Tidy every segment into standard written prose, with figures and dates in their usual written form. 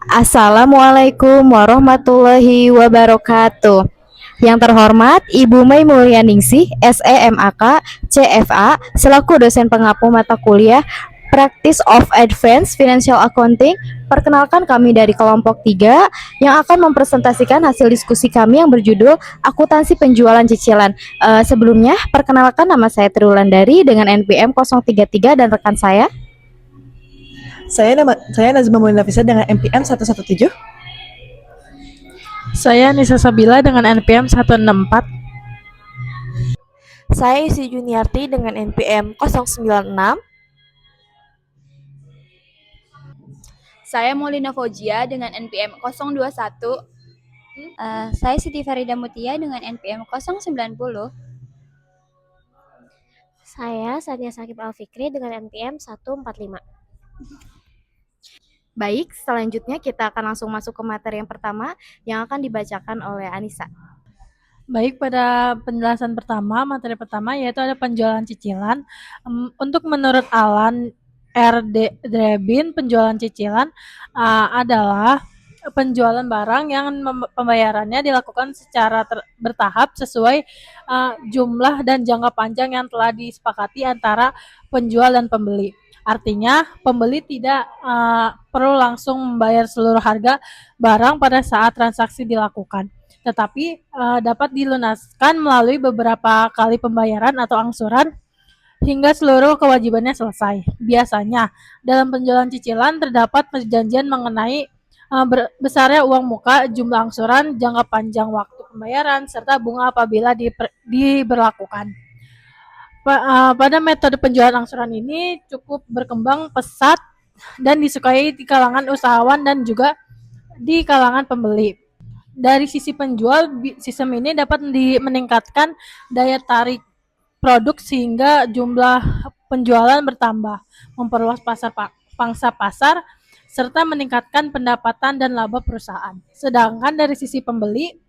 Assalamualaikum warahmatullahi wabarakatuh. Yang terhormat Ibu Mai Mulyaningsih, SEMAK, CFA, selaku dosen pengampu mata kuliah Practice of Advanced Financial Accounting. Perkenalkan kami dari kelompok 3 yang akan mempresentasikan hasil diskusi kami yang berjudul Akuntansi Penjualan Cicilan. Sebelumnya, perkenalkan nama saya Triwulandari dengan NPM 033 dan rekan saya. Saya Nazma Mulina Fisa dengan NPM 117. Saya Nisa Sabila dengan NPM 164. Saya Isi Juniarti dengan NPM 096. Saya Molina Fojia dengan NPM 021. Saya Siti Farida Mutia dengan NPM 090. Saya Sania Sakib Alfikri dengan NPM 145. Baik, selanjutnya kita akan langsung masuk ke materi yang pertama yang akan dibacakan oleh Anissa. Baik, pada penjelasan pertama, materi pertama yaitu ada penjualan cicilan. Untuk menurut Alan R. Drebin, penjualan cicilan adalah penjualan barang yang pembayarannya dilakukan secara bertahap sesuai jumlah dan jangka panjang yang telah disepakati antara penjual dan pembeli. Artinya, pembeli tidak perlu langsung membayar seluruh harga barang pada saat transaksi dilakukan, tetapi dapat dilunaskan melalui beberapa kali pembayaran atau angsuran hingga seluruh kewajibannya selesai. Biasanya, dalam penjualan cicilan terdapat perjanjian mengenai besarnya uang muka, jumlah angsuran, jangka panjang waktu pembayaran, serta bunga apabila diberlakukan. Pada metode penjualan angsuran ini cukup berkembang pesat dan disukai di kalangan usahawan dan juga di kalangan pembeli. Dari sisi penjual, sistem ini dapat meningkatkan daya tarik produk sehingga jumlah penjualan bertambah, memperluas pangsa pasar, serta meningkatkan pendapatan dan laba perusahaan. Sedangkan dari sisi pembeli,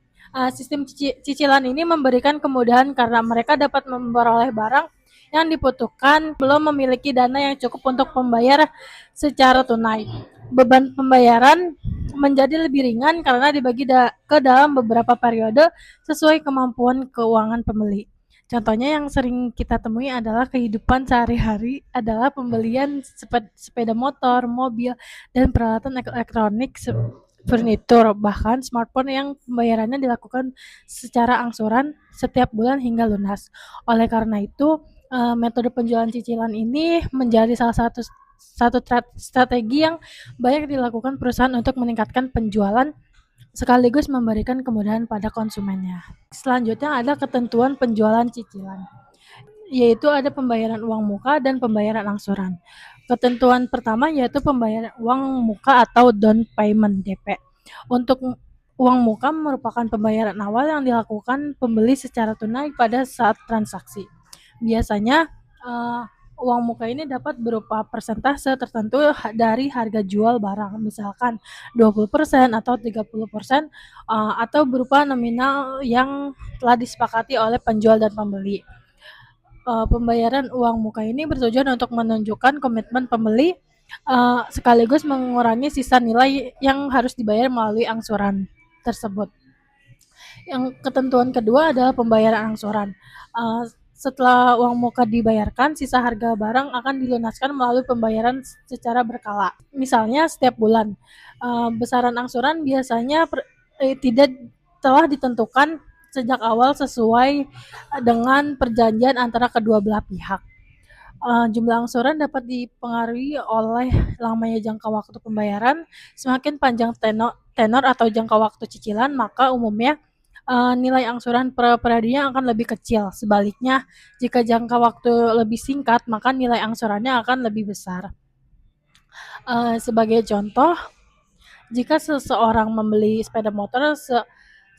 sistem cicilan ini memberikan kemudahan karena mereka dapat memperoleh barang yang dibutuhkan belum memiliki dana yang cukup untuk membayar secara tunai. Beban pembayaran menjadi lebih ringan karena dibagi ke dalam beberapa periode sesuai kemampuan keuangan pembeli. Contohnya yang sering kita temui adalah kehidupan sehari-hari adalah pembelian sepeda motor, mobil, dan peralatan elektronik furnitur, bahkan smartphone yang pembayarannya dilakukan secara angsuran setiap bulan hingga lunas. Oleh karena itu, metode penjualan cicilan ini menjadi salah satu strategi yang banyak dilakukan perusahaan untuk meningkatkan penjualan sekaligus memberikan kemudahan pada konsumennya. Selanjutnya ada ketentuan penjualan cicilan, yaitu ada pembayaran uang muka dan pembayaran angsuran. Ketentuan pertama yaitu pembayaran uang muka atau down payment (DP). Untuk uang muka merupakan pembayaran awal yang dilakukan pembeli secara tunai pada saat transaksi. Biasanya uang muka ini dapat berupa persentase tertentu dari harga jual barang, misalkan 20% atau 30%, atau berupa nominal yang telah disepakati oleh penjual dan pembeli. Pembayaran uang muka ini bertujuan untuk menunjukkan komitmen pembeli sekaligus mengurangi sisa nilai yang harus dibayar melalui angsuran tersebut. Yang ketentuan kedua adalah pembayaran angsuran. Setelah uang muka dibayarkan, sisa harga barang akan dilunaskan melalui pembayaran secara berkala. Misalnya setiap bulan. Besaran angsuran biasanya tidak telah ditentukan sejak awal sesuai dengan perjanjian antara kedua belah pihak. Jumlah angsuran dapat dipengaruhi oleh lamanya jangka waktu pembayaran. Semakin panjang tenor atau jangka waktu cicilan, maka umumnya nilai angsuran per perharinya akan lebih kecil. Sebaliknya, jika jangka waktu lebih singkat, maka nilai angsurannya akan lebih besar. Sebagai contoh, jika seseorang membeli sepeda motor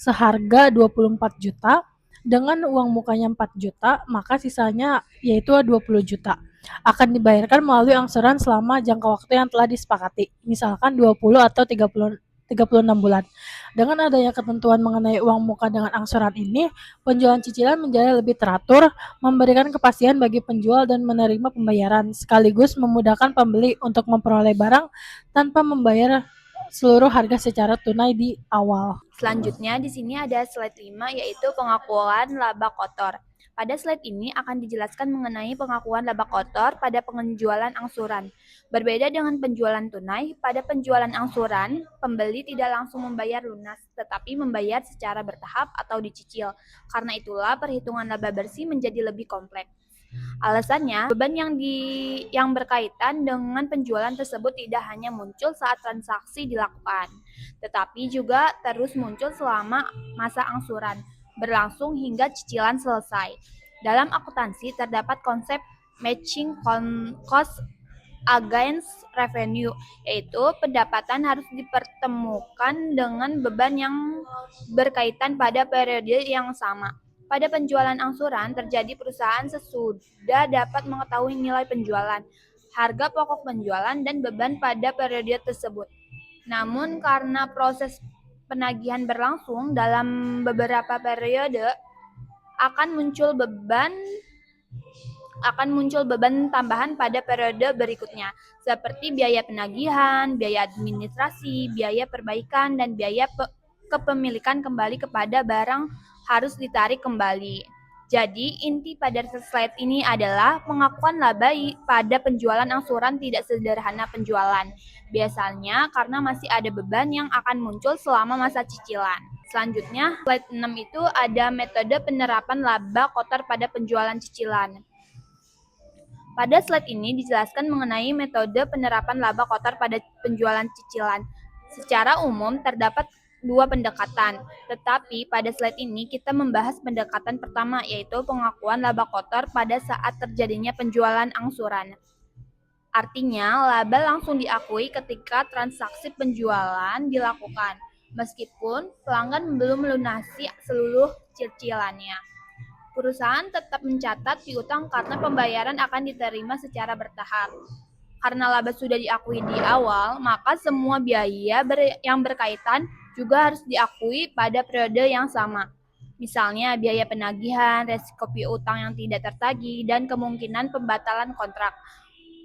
seharga 24 juta, dengan uang mukanya 4 juta, maka sisanya yaitu 20 juta. Akan dibayarkan melalui angsuran selama jangka waktu yang telah disepakati, misalkan 20 atau 36 bulan. Dengan adanya ketentuan mengenai uang muka dengan angsuran ini, penjualan cicilan menjadi lebih teratur, memberikan kepastian bagi penjual dan menerima pembayaran, sekaligus memudahkan pembeli untuk memperoleh barang tanpa membayar seluruh harga secara tunai di awal. Selanjutnya di sini ada slide 5 yaitu pengakuan laba kotor. Pada slide ini akan dijelaskan mengenai pengakuan laba kotor pada penjualan angsuran. Berbeda dengan penjualan tunai, pada penjualan angsuran, pembeli tidak langsung membayar lunas, tetapi membayar secara bertahap atau dicicil. Karena itulah perhitungan laba bersih menjadi lebih kompleks. Alasannya, beban yang berkaitan dengan penjualan tersebut tidak hanya muncul saat transaksi dilakukan, tetapi juga terus muncul selama masa angsuran berlangsung hingga cicilan selesai. Dalam akuntansi terdapat konsep matching cost against revenue, yaitu pendapatan harus dipertemukan dengan beban yang berkaitan pada periode yang sama. Pada penjualan angsuran, terjadi perusahaan sesudah dapat mengetahui nilai penjualan, harga pokok penjualan, dan beban pada periode tersebut. Namun karena proses penagihan berlangsung dalam beberapa periode, akan muncul beban tambahan pada periode berikutnya, seperti biaya penagihan, biaya administrasi, biaya perbaikan, dan biaya kepemilikan kembali kepada barang harus ditarik kembali. Jadi, inti pada slide ini adalah pengakuan laba pada penjualan angsuran tidak sederhana penjualan. Biasanya karena masih ada beban yang akan muncul selama masa cicilan. Selanjutnya, slide 6 itu ada metode penerapan laba kotor pada penjualan cicilan. Pada slide ini dijelaskan mengenai metode penerapan laba kotor pada penjualan cicilan. Secara umum terdapat dua pendekatan, tetapi pada slide ini kita membahas pendekatan pertama, yaitu pengakuan laba kotor pada saat terjadinya penjualan angsuran. Artinya, laba langsung diakui ketika transaksi penjualan dilakukan, meskipun pelanggan belum melunasi seluruh cicilannya. Perusahaan tetap mencatat piutang karena pembayaran akan diterima secara bertahap. Karena laba sudah diakui di awal, maka semua biaya yang berkaitan juga harus diakui pada periode yang sama. Misalnya biaya penagihan, resiko piutang yang tidak tertagih, dan kemungkinan pembatalan kontrak.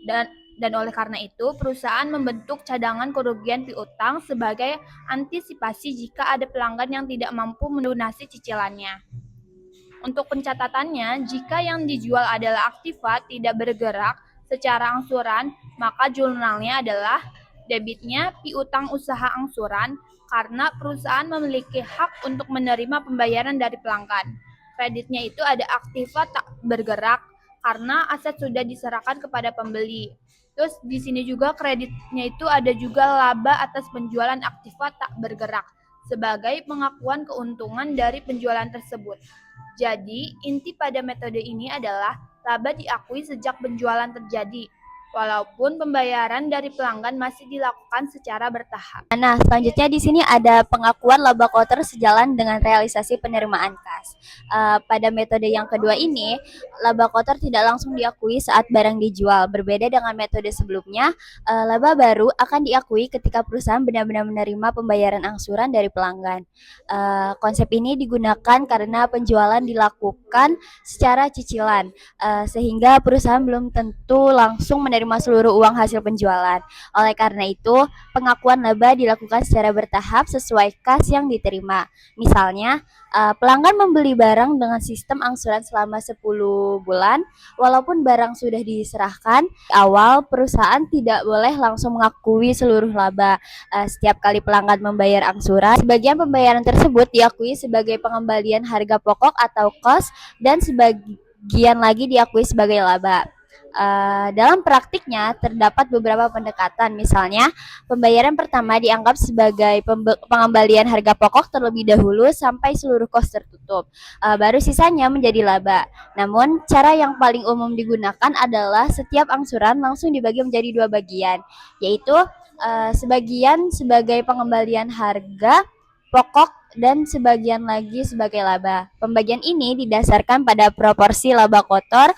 Dan oleh karena itu, perusahaan membentuk cadangan kerugian piutang sebagai antisipasi jika ada pelanggan yang tidak mampu melunasi cicilannya. Untuk pencatatannya, jika yang dijual adalah aktiva tidak bergerak secara angsuran, maka jurnalnya adalah debitnya piutang usaha angsuran karena perusahaan memiliki hak untuk menerima pembayaran dari pelanggan. Kreditnya itu ada aktiva tak bergerak karena aset sudah diserahkan kepada pembeli. Terus di sini juga kreditnya itu ada juga laba atas penjualan aktiva tak bergerak sebagai pengakuan keuntungan dari penjualan tersebut. Jadi, inti pada metode ini adalah laba diakui sejak penjualan terjadi, walaupun pembayaran dari pelanggan masih dilakukan secara bertahap. Nah, selanjutnya di sini ada pengakuan laba kotor sejalan dengan realisasi penerimaan kas. Pada metode yang kedua ini, laba kotor tidak langsung diakui saat barang dijual. Berbeda dengan metode sebelumnya, laba baru akan diakui ketika perusahaan benar-benar menerima pembayaran angsuran dari pelanggan. Konsep ini digunakan karena penjualan dilakukan secara cicilan, sehingga perusahaan belum tentu langsung menerima seluruh uang hasil penjualan. Oleh karena itu, pengakuan laba dilakukan secara bertahap sesuai kas yang diterima. Misalnya, pelanggan membeli barang dengan sistem angsuran selama 10 bulan, walaupun barang sudah diserahkan, awal perusahaan tidak boleh langsung mengakui seluruh laba. Setiap kali pelanggan membayar angsuran, sebagian pembayaran tersebut diakui sebagai pengembalian harga pokok atau cost dan sebagian lagi diakui sebagai laba. Dalam praktiknya terdapat beberapa pendekatan, misalnya pembayaran pertama dianggap sebagai pengembalian harga pokok terlebih dahulu sampai seluruh kos tertutup, baru sisanya menjadi laba. Namun cara yang paling umum digunakan adalah setiap angsuran langsung dibagi menjadi dua bagian, yaitu sebagian sebagai pengembalian harga pokok dan sebagian lagi sebagai laba. Pembagian ini didasarkan pada proporsi laba kotor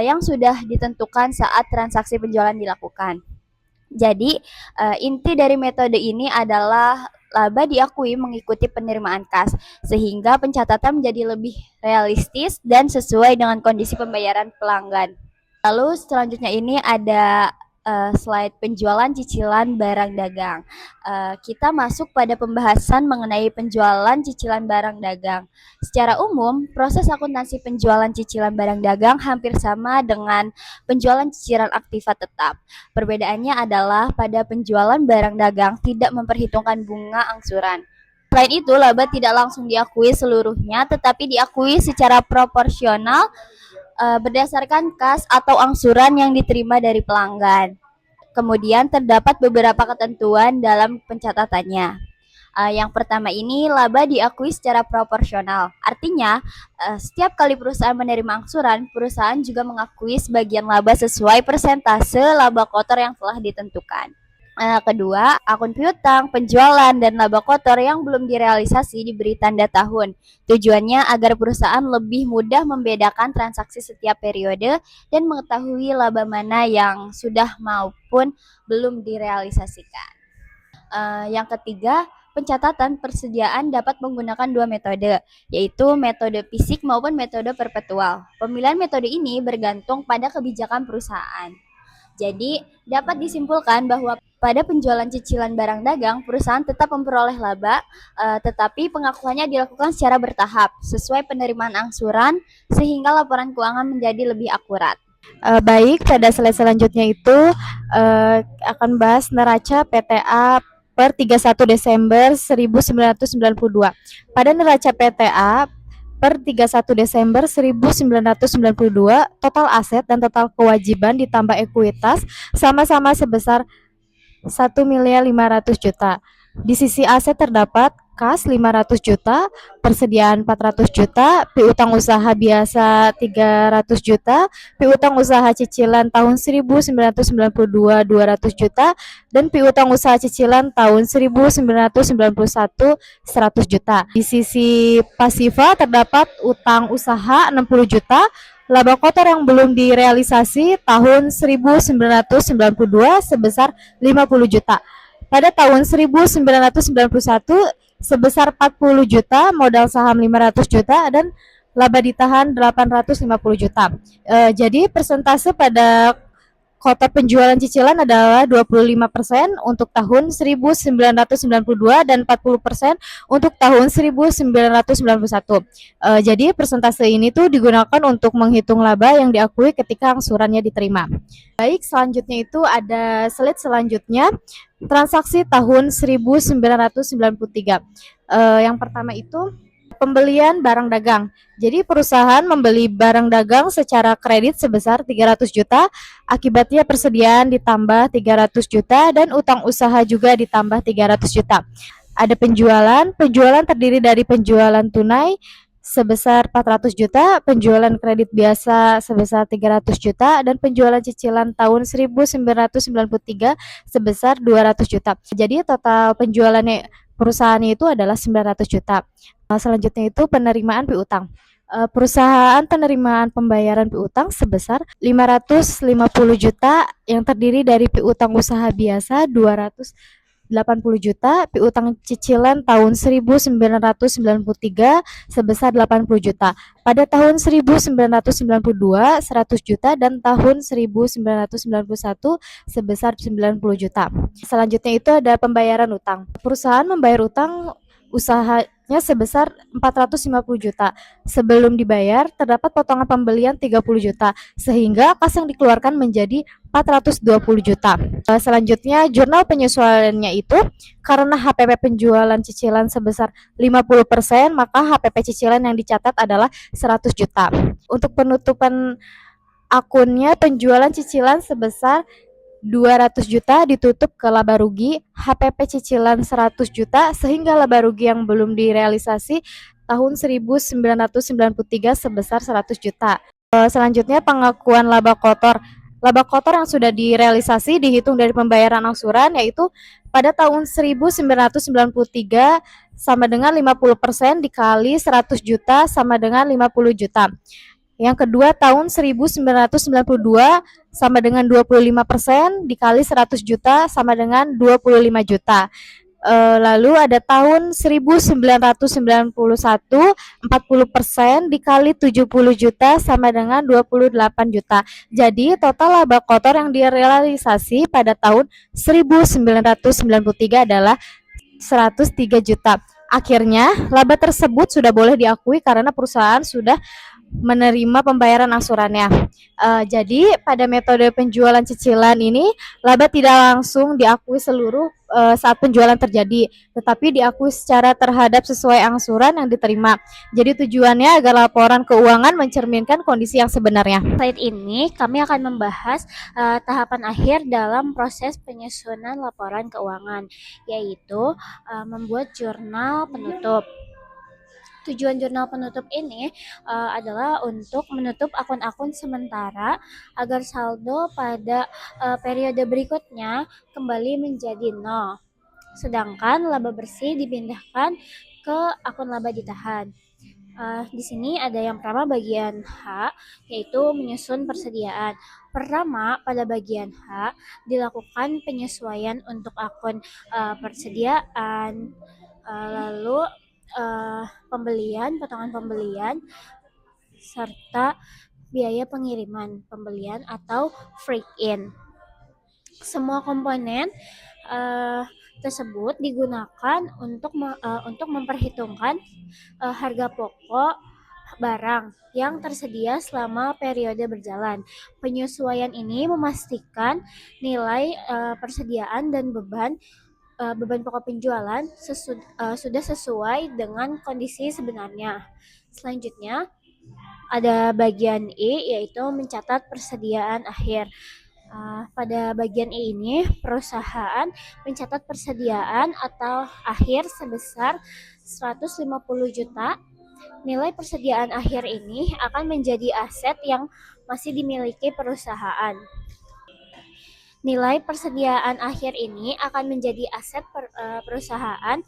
yang sudah ditentukan saat transaksi penjualan dilakukan. Jadi, inti dari metode ini adalah laba diakui mengikuti penerimaan kas, sehingga pencatatan menjadi lebih realistis dan sesuai dengan kondisi pembayaran pelanggan. Lalu selanjutnya ini ada slide penjualan cicilan barang dagang. Kita masuk pada pembahasan mengenai penjualan cicilan barang dagang. Secara umum, proses akuntansi penjualan cicilan barang dagang hampir sama dengan penjualan cicilan aktiva tetap. Perbedaannya adalah pada penjualan barang dagang tidak memperhitungkan bunga angsuran. Selain itu, laba tidak langsung diakui seluruhnya, tetapi diakui secara proporsional berdasarkan kas atau angsuran yang diterima dari pelanggan. Kemudian terdapat beberapa ketentuan dalam pencatatannya. Yang pertama ini laba diakui secara proporsional. Artinya, setiap kali perusahaan menerima angsuran, perusahaan juga mengakui sebagian laba sesuai persentase laba kotor yang telah ditentukan. Kedua, akun piutang, penjualan, dan laba kotor yang belum direalisasi diberi tanda tahun. Tujuannya agar perusahaan lebih mudah membedakan transaksi setiap periode dan mengetahui laba mana yang sudah maupun belum direalisasikan. Yang ketiga, pencatatan persediaan dapat menggunakan dua metode, yaitu metode fisik maupun metode perpetual. Pemilihan metode ini bergantung pada kebijakan perusahaan. Jadi, dapat disimpulkan bahwa pada penjualan cicilan barang dagang, perusahaan tetap memperoleh laba, tetapi pengakuannya dilakukan secara bertahap, sesuai penerimaan angsuran, sehingga laporan keuangan menjadi lebih akurat. Baik, pada slide selanjutnya itu akan bahas neraca PTA per 31 Desember 1992. Pada neraca PTA per 31 Desember 1992, total aset dan total kewajiban ditambah ekuitas sama-sama sebesar 1.500.000.000. Di sisi aset terdapat kas 500 juta, persediaan 400 juta, piutang usaha biasa 300 juta, piutang usaha cicilan tahun 1992 200 juta, dan piutang usaha cicilan tahun 1991 100 juta. Di sisi pasifa terdapat utang usaha 60 juta, laba kotor yang belum direalisasi tahun 1992 sebesar 50 juta. Pada tahun 1991 sebesar 40 juta, modal saham 500 juta, dan laba ditahan 850 juta. Jadi persentase pada kotor penjualan cicilan adalah 25% untuk tahun 1992 dan 40% untuk tahun 1991. Jadi persentase ini tuh digunakan untuk menghitung laba yang diakui ketika angsurannya diterima. Baik, selanjutnya itu ada slide selanjutnya, transaksi tahun 1993. Yang pertama itu pembelian barang dagang. Jadi perusahaan membeli barang dagang secara kredit sebesar 300 juta, akibatnya persediaan ditambah 300 juta dan utang usaha juga ditambah 300 juta. Ada penjualan terdiri dari penjualan tunai sebesar 400 juta, penjualan kredit biasa sebesar 300 juta, dan penjualan cicilan tahun 1993 sebesar 200 juta. Jadi total penjualannya perusahaannya itu adalah 900 juta. Selanjutnya itu penerimaan piutang. Perusahaan penerimaan pembayaran piutang sebesar 550 juta yang terdiri dari piutang usaha biasa 280 juta, piutang cicilan tahun 1993 sebesar 80 juta. Pada tahun 1992 100 juta dan tahun 1991 sebesar 90 juta. Selanjutnya itu ada pembayaran utang. Perusahaan membayar utang usahanya sebesar 450 juta. Sebelum dibayar, terdapat potongan pembelian 30 juta, sehingga kas yang dikeluarkan menjadi 420 juta. Selanjutnya, jurnal penyesuaiannya itu, karena HPP penjualan cicilan sebesar 50%, maka HPP cicilan yang dicatat adalah 100 juta. Untuk penutupan akunnya, penjualan cicilan sebesar 200 juta ditutup ke laba rugi, HPP cicilan 100 juta, sehingga laba rugi yang belum direalisasi tahun 1993 sebesar 100 juta. Selanjutnya pengakuan laba kotor. Laba kotor yang sudah direalisasi dihitung dari pembayaran angsuran, yaitu pada tahun 1993 sama dengan 50% dikali 100 juta sama dengan 50 juta. Yang kedua, tahun 1992 sama dengan 25% dikali 100 juta sama dengan 25 juta. Lalu ada tahun 1991, 40% dikali 70 juta sama dengan 28 juta. Jadi total laba kotor yang direalisasi pada tahun 1993 adalah 103 juta. Akhirnya, laba tersebut sudah boleh diakui karena perusahaan sudah menerima pembayaran angsurannya. Jadi pada metode penjualan cicilan ini laba tidak langsung diakui seluruh saat penjualan terjadi, tetapi diakui secara terhadap sesuai angsuran yang diterima. Jadi tujuannya agar laporan keuangan mencerminkan kondisi yang sebenarnya. Slide ini kami akan membahas tahapan akhir dalam proses penyusunan laporan keuangan, yaitu membuat jurnal penutup. Tujuan jurnal penutup ini adalah untuk menutup akun-akun sementara agar saldo pada periode berikutnya kembali menjadi nol. Sedangkan laba bersih dipindahkan ke akun laba ditahan. Di sini ada yang pertama bagian H, yaitu menyusun persediaan. Pertama, pada bagian H dilakukan penyesuaian untuk akun persediaan, lalu potongan pembelian, serta biaya pengiriman pembelian atau freight in. Semua komponen tersebut digunakan untuk memperhitungkan harga pokok barang yang tersedia selama periode berjalan. Penyesuaian ini memastikan nilai persediaan dan beban pokok penjualan sudah sesuai dengan kondisi sebenarnya. Selanjutnya ada bagian E, yaitu mencatat persediaan akhir. Pada bagian E ini, perusahaan mencatat persediaan atau akhir sebesar 150 juta. Nilai persediaan akhir ini akan menjadi aset yang masih dimiliki perusahaan. Nilai persediaan akhir ini akan menjadi aset perusahaan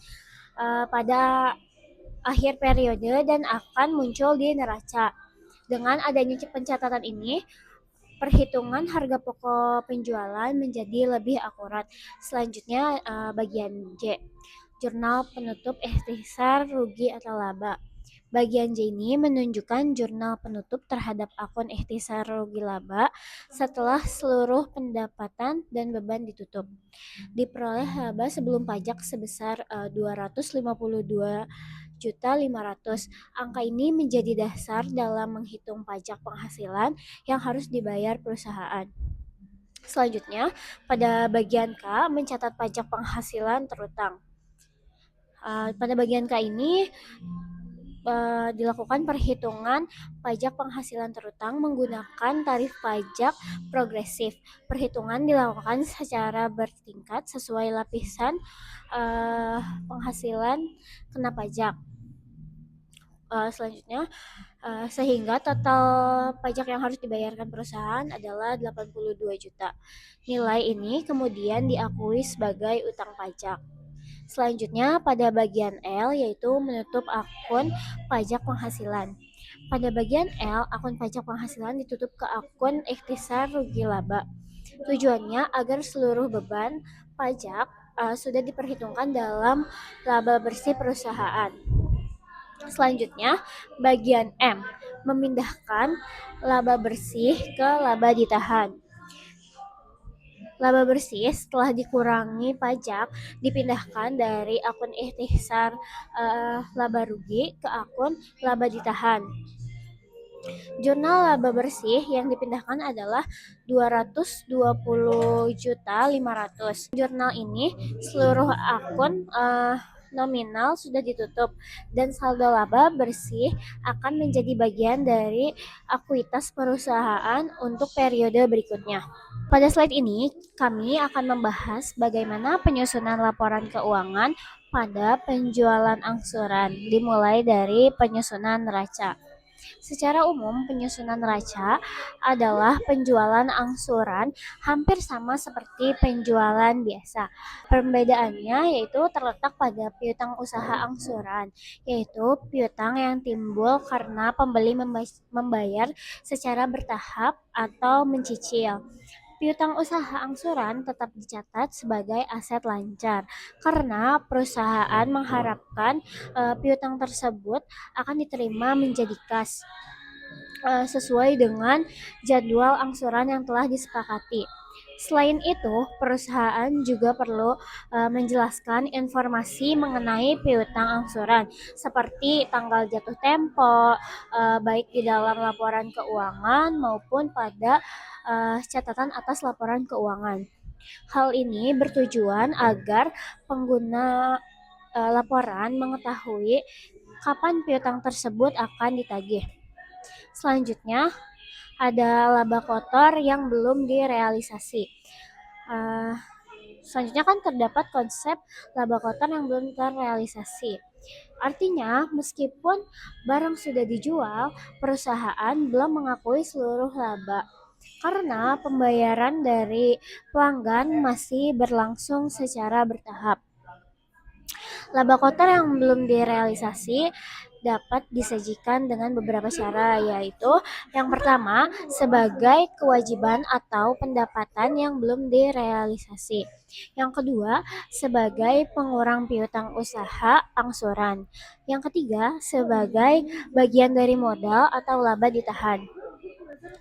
pada akhir periode dan akan muncul di neraca. Dengan adanya pencatatan ini, perhitungan harga pokok penjualan menjadi lebih akurat. Selanjutnya bagian J, jurnal penutup ikhtisar rugi atau laba. Bagian J ini menunjukkan jurnal penutup terhadap akun ikhtisar rugi laba setelah seluruh pendapatan dan beban ditutup. Diperoleh laba sebelum pajak sebesar 252.500.000. Angka ini menjadi dasar dalam menghitung pajak penghasilan yang harus dibayar perusahaan. Selanjutnya, pada bagian K, mencatat pajak penghasilan terutang. Pada bagian K ini dilakukan perhitungan pajak penghasilan terutang menggunakan tarif pajak progresif. Perhitungan dilakukan secara bertingkat sesuai lapisan penghasilan kena pajak. Selanjutnya, sehingga total pajak yang harus dibayarkan perusahaan adalah 82 juta. Nilai ini kemudian diakui sebagai utang pajak. Selanjutnya pada bagian L, yaitu menutup akun pajak penghasilan. Pada bagian L, akun pajak penghasilan ditutup ke akun ikhtisar rugi laba. Tujuannya agar seluruh beban pajak sudah diperhitungkan dalam laba bersih perusahaan. Selanjutnya, bagian M, memindahkan laba bersih ke laba ditahan. Laba bersih setelah dikurangi pajak dipindahkan dari akun ikhtisar laba rugi ke akun laba ditahan. Jurnal laba bersih yang dipindahkan adalah 220.500.000. Jurnal ini seluruh akun nominal sudah ditutup dan saldo laba bersih akan menjadi bagian dari akuitas perusahaan untuk periode berikutnya. Pada slide ini, kami akan membahas bagaimana penyusunan laporan keuangan pada penjualan angsuran, dimulai dari penyusunan neraca. Secara umum, penyusunan neraca adalah penjualan angsuran hampir sama seperti penjualan biasa. Perbedaannya yaitu terletak pada piutang usaha angsuran, yaitu piutang yang timbul karena pembeli membayar secara bertahap atau mencicil. Piutang usaha angsuran tetap dicatat sebagai aset lancar karena perusahaan mengharapkan piutang tersebut akan diterima menjadi kas sesuai dengan jadwal angsuran yang telah disepakati. Selain itu, perusahaan juga perlu menjelaskan informasi mengenai piutang angsuran seperti tanggal jatuh tempo, baik di dalam laporan keuangan maupun pada catatan atas laporan keuangan. Hal ini bertujuan agar pengguna laporan mengetahui kapan piutang tersebut akan ditagih. Selanjutnya, ada laba kotor yang belum direalisasi. Eh, Selanjutnya kan terdapat konsep laba kotor yang belum terrealisasi. Artinya, meskipun barang sudah dijual, perusahaan belum mengakui seluruh laba karena pembayaran dari pelanggan masih berlangsung secara bertahap. Laba kotor yang belum direalisasi dapat disajikan dengan beberapa cara, yaitu yang pertama sebagai kewajiban atau pendapatan yang belum direalisasi. Yang kedua, sebagai pengurang piutang usaha angsuran. Yang ketiga, sebagai bagian dari modal atau laba ditahan.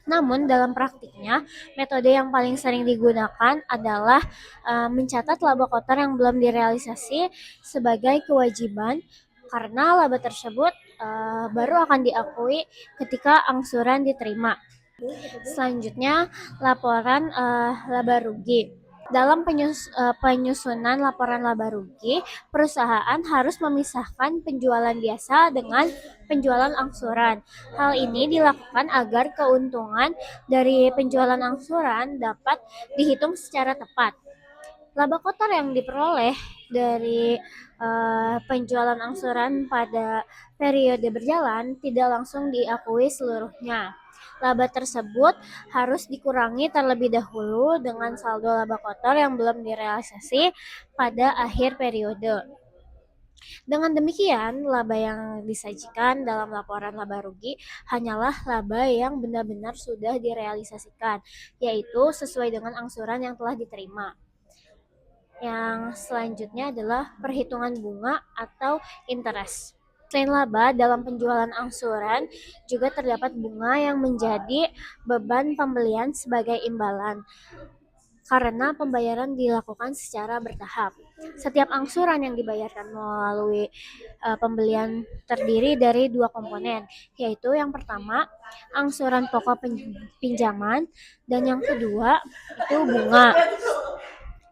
Namun dalam praktiknya, metode yang paling sering digunakan adalah mencatat laba kotor yang belum direalisasi sebagai kewajiban karena laba tersebut baru akan diakui ketika angsuran diterima. Selanjutnya, laporan laba rugi. Dalam penyusunan laporan laba rugi, perusahaan harus memisahkan penjualan biasa dengan penjualan angsuran. Hal ini dilakukan agar keuntungan dari penjualan angsuran dapat dihitung secara tepat. Laba kotor yang diperoleh dari penjualan angsuran pada periode berjalan tidak langsung diakui seluruhnya. Laba tersebut harus dikurangi terlebih dahulu dengan saldo laba kotor yang belum direalisasi pada akhir periode. Dengan demikian, laba yang disajikan dalam laporan laba rugi hanyalah laba yang benar-benar sudah direalisasikan, yaitu sesuai dengan angsuran yang telah diterima. Yang selanjutnya adalah perhitungan bunga atau interest. Selain laba, dalam penjualan angsuran juga terdapat bunga yang menjadi beban pembelian sebagai imbalan karena pembayaran dilakukan secara bertahap. Setiap angsuran yang dibayarkan melalui pembelian terdiri dari dua komponen, yaitu yang pertama angsuran pokok pinjaman dan yang kedua itu bunga.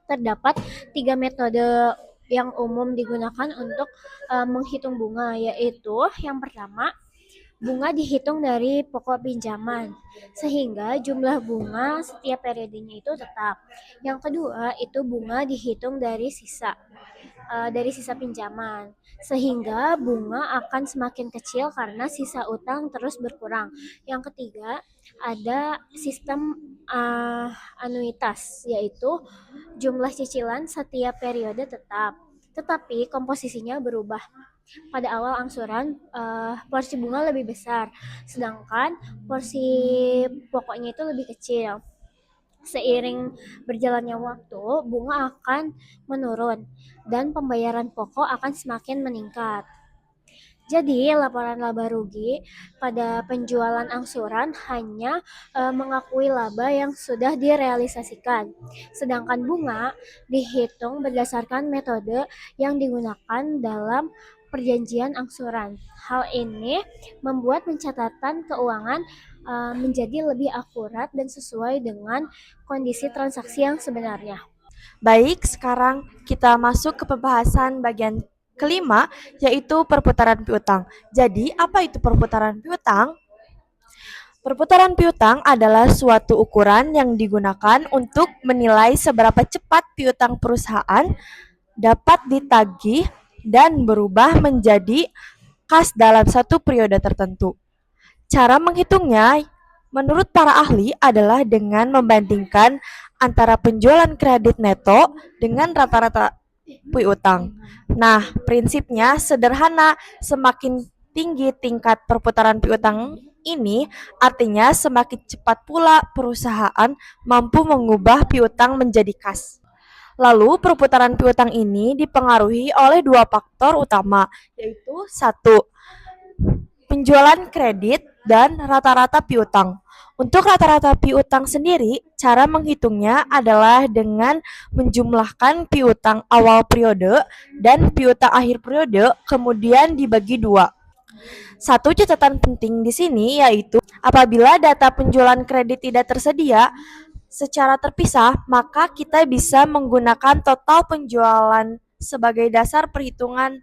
Terdapat 3 metode yang umum digunakan untuk menghitung bunga, yaitu yang pertama, bunga dihitung dari pokok pinjaman, sehingga jumlah bunga setiap periodenya itu tetap. Yang kedua, itu bunga dihitung dari sisa pinjaman, sehingga bunga akan semakin kecil karena sisa utang terus berkurang. Yang ketiga, ada sistem anuitas, yaitu jumlah cicilan setiap periode tetap, tetapi komposisinya berubah. Pada awal angsuran, porsi bunga lebih besar, sedangkan porsi pokoknya itu lebih kecil. Seiring berjalannya waktu, bunga akan menurun dan pembayaran pokok akan semakin meningkat. Jadi, laporan laba rugi pada penjualan angsuran hanya mengakui laba yang sudah direalisasikan, sedangkan bunga dihitung berdasarkan metode yang digunakan dalam perjanjian angsuran. Hal ini membuat pencatatan keuangan menjadi lebih akurat dan sesuai dengan kondisi transaksi yang sebenarnya. Baik, sekarang kita masuk ke pembahasan bagian kelima, yaitu perputaran piutang. Jadi, apa itu perputaran piutang? Perputaran piutang adalah suatu ukuran yang digunakan untuk menilai seberapa cepat piutang perusahaan dapat ditagih dan berubah menjadi kas dalam satu periode tertentu. Cara menghitungnya menurut para ahli adalah dengan membandingkan antara penjualan kredit neto dengan rata-rata piutang. Nah, prinsipnya sederhana, semakin tinggi tingkat perputaran piutang ini artinya semakin cepat pula perusahaan mampu mengubah piutang menjadi kas. Lalu, perputaran piutang ini dipengaruhi oleh dua faktor utama, yaitu satu, penjualan kredit dan rata-rata piutang. Untuk rata-rata piutang sendiri, cara menghitungnya adalah dengan menjumlahkan piutang awal periode dan piutang akhir periode, kemudian dibagi dua. Satu catatan penting di sini yaitu apabila data penjualan kredit tidak tersedia secara terpisah, maka kita bisa menggunakan total penjualan sebagai dasar perhitungan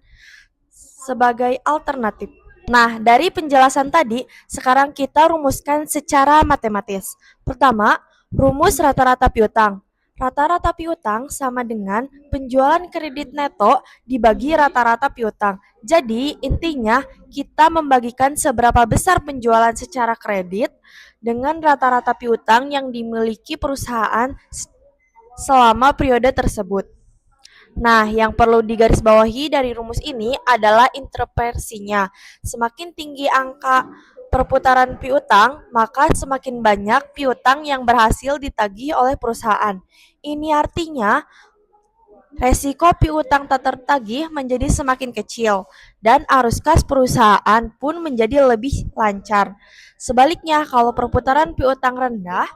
sebagai alternatif. Nah, dari penjelasan tadi, sekarang kita rumuskan secara matematis. Pertama, rumus rata-rata piutang. Rata-rata piutang sama dengan penjualan kredit neto dibagi rata-rata piutang. Jadi, intinya kita membagikan seberapa besar penjualan secara kredit dengan rata-rata piutang yang dimiliki perusahaan selama periode tersebut. Nah, yang perlu digarisbawahi dari rumus ini adalah interpretasinya. Semakin tinggi angka perputaran piutang, maka semakin banyak piutang yang berhasil ditagih oleh perusahaan. Ini artinya resiko piutang tak tertagih menjadi semakin kecil dan arus kas perusahaan pun menjadi lebih lancar. Sebaliknya, kalau perputaran piutang rendah,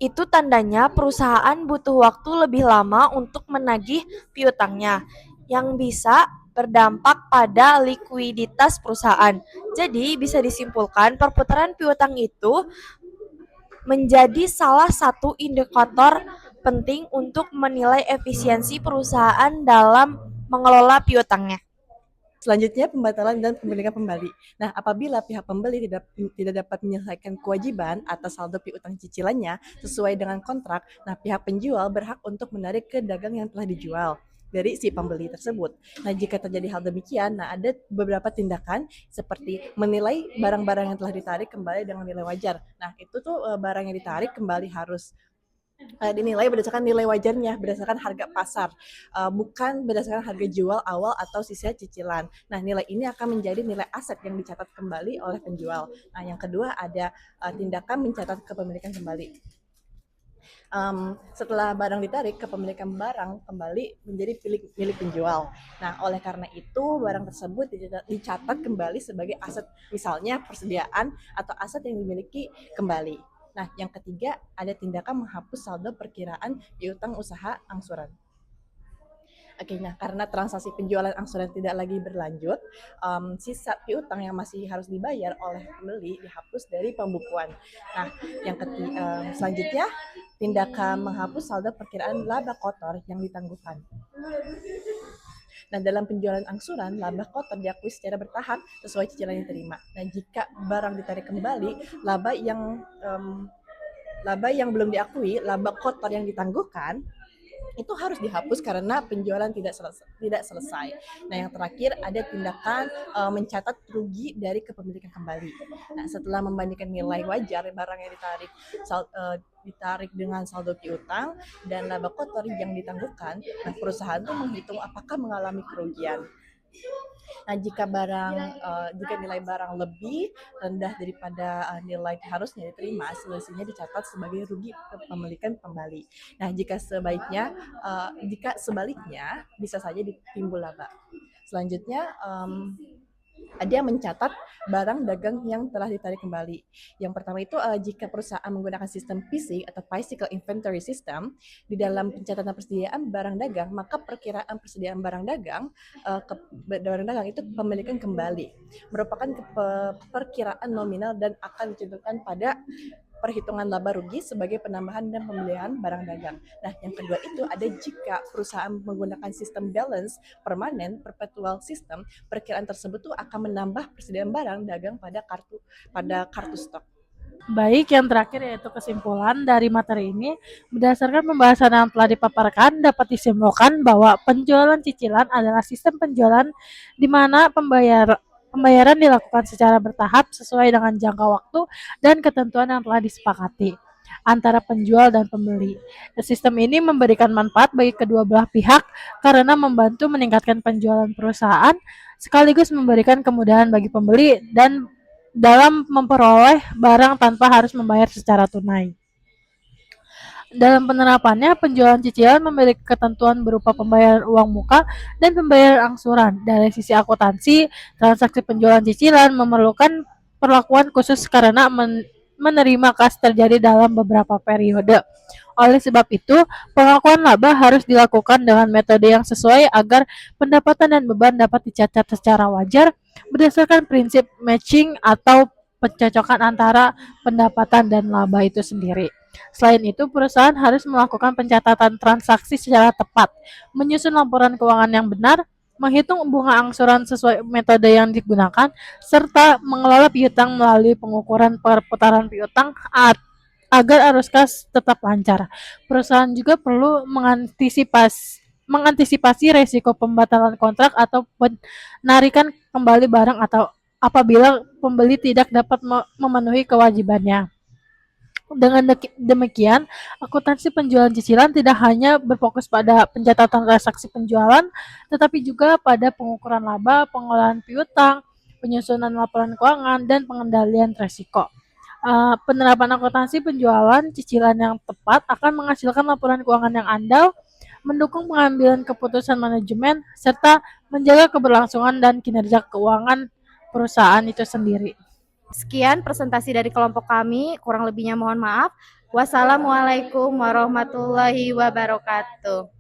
itu tandanya perusahaan butuh waktu lebih lama untuk menagih piutangnya, yang bisa berdampak pada likuiditas perusahaan. Jadi, bisa disimpulkan perputaran piutang itu menjadi salah satu indikator penting untuk menilai efisiensi perusahaan dalam mengelola piutangnya. Selanjutnya, pembatalan dan pemilikan kembali. Nah, apabila pihak pembeli tidak dapat menyelesaikan kewajiban atas saldo piutang cicilannya sesuai dengan kontrak, nah pihak penjual berhak untuk menarik ke dagang yang telah dijual dari si pembeli tersebut. Nah, jika terjadi hal demikian, nah ada beberapa tindakan seperti menilai barang-barang yang telah ditarik kembali dengan nilai wajar. Nah, itu tuh barang yang ditarik kembali harus dinilai berdasarkan nilai wajarnya, berdasarkan harga pasar, bukan berdasarkan harga jual awal atau sisa cicilan. Nah, nilai ini akan menjadi nilai aset yang dicatat kembali oleh penjual. Nah, yang kedua ada tindakan mencatat kepemilikan kembali. Setelah barang ditarik, kepemilikan barang kembali menjadi milik penjual. Nah, oleh karena itu barang tersebut dicatat kembali sebagai aset, misalnya persediaan atau aset yang dimiliki kembali. Nah, yang ketiga ada tindakan menghapus saldo perkiraan piutang usaha angsuran. Oke, nah karena transaksi penjualan angsuran tidak lagi berlanjut, sisa piutang yang masih harus dibayar oleh pembeli dihapus dari pembukuan. Nah, yang selanjutnya tindakan menghapus saldo perkiraan laba kotor yang ditangguhkan. Nah, dalam penjualan angsuran, laba kotor diakui secara bertahap sesuai cicilan yang diterima. Nah, jika barang ditarik kembali, laba yang belum diakui, laba kotor yang ditangguhkan, itu harus dihapus karena penjualan tidak selesai. Nah, yang terakhir ada tindakan mencatat rugi dari kepemilikan kembali. Nah, setelah membandingkan nilai wajar barang yang ditarik dengan saldo piutang dan laba kotor yang ditangguhkan, nah perusahaan itu menghitung apakah mengalami kerugian. Nah, jika nilai barang lebih rendah daripada nilai harusnya diterima, selisihnya dicatat sebagai rugi kepemilikan kembali. Nah, jika sebaliknya bisa saja timbul laba. Selanjutnya ada yang mencatat barang dagang yang telah ditarik kembali. Yang pertama itu jika perusahaan menggunakan sistem PC atau Physical Inventory System di dalam pencatatan persediaan barang dagang, maka perkiraan persediaan barang dagang itu kepemilikan kembali merupakan perkiraan nominal dan akan dicontohkan pada perhitungan laba rugi sebagai penambahan dan pembelian barang dagang. Nah, yang kedua itu ada jika perusahaan menggunakan sistem balance permanen perpetual system, perkiraan tersebut tuh akan menambah persediaan barang dagang pada kartu stok. Baik, yang terakhir yaitu kesimpulan dari materi ini. Berdasarkan pembahasan yang telah dipaparkan, dapat disimpulkan bahwa penjualan cicilan adalah sistem penjualan di mana pembayaran dilakukan secara bertahap sesuai dengan jangka waktu dan ketentuan yang telah disepakati antara penjual dan pembeli. Sistem ini memberikan manfaat bagi kedua belah pihak karena membantu meningkatkan penjualan perusahaan sekaligus memberikan kemudahan bagi pembeli dan dalam memperoleh barang tanpa harus membayar secara tunai. Dalam penerapannya, penjualan cicilan memiliki ketentuan berupa pembayaran uang muka dan pembayaran angsuran. Dari sisi akuntansi, transaksi penjualan cicilan memerlukan perlakuan khusus karena menerima kas terjadi dalam beberapa periode. Oleh sebab itu, pengakuan laba harus dilakukan dengan metode yang sesuai agar pendapatan dan beban dapat dicatat secara wajar berdasarkan prinsip matching atau pencocokan antara pendapatan dan laba itu sendiri. Selain itu, perusahaan harus melakukan pencatatan transaksi secara tepat, menyusun laporan keuangan yang benar, menghitung bunga angsuran sesuai metode yang digunakan, serta mengelola piutang melalui pengukuran perputaran piutang agar arus kas tetap lancar. Perusahaan juga perlu mengantisipasi resiko pembatalan kontrak atau penarikan kembali barang atau apabila pembeli tidak dapat memenuhi kewajibannya. Dengan demikian, akuntansi penjualan cicilan tidak hanya berfokus pada pencatatan transaksi penjualan, tetapi juga pada pengukuran laba, pengolahan piutang, penyusunan laporan keuangan, dan pengendalian risiko. Penerapan akuntansi penjualan cicilan yang tepat akan menghasilkan laporan keuangan yang andal, mendukung pengambilan keputusan manajemen, serta menjaga keberlangsungan dan kinerja keuangan perusahaan itu sendiri. Sekian presentasi dari kelompok kami, kurang lebihnya mohon maaf. Wassalamualaikum warahmatullahi wabarakatuh.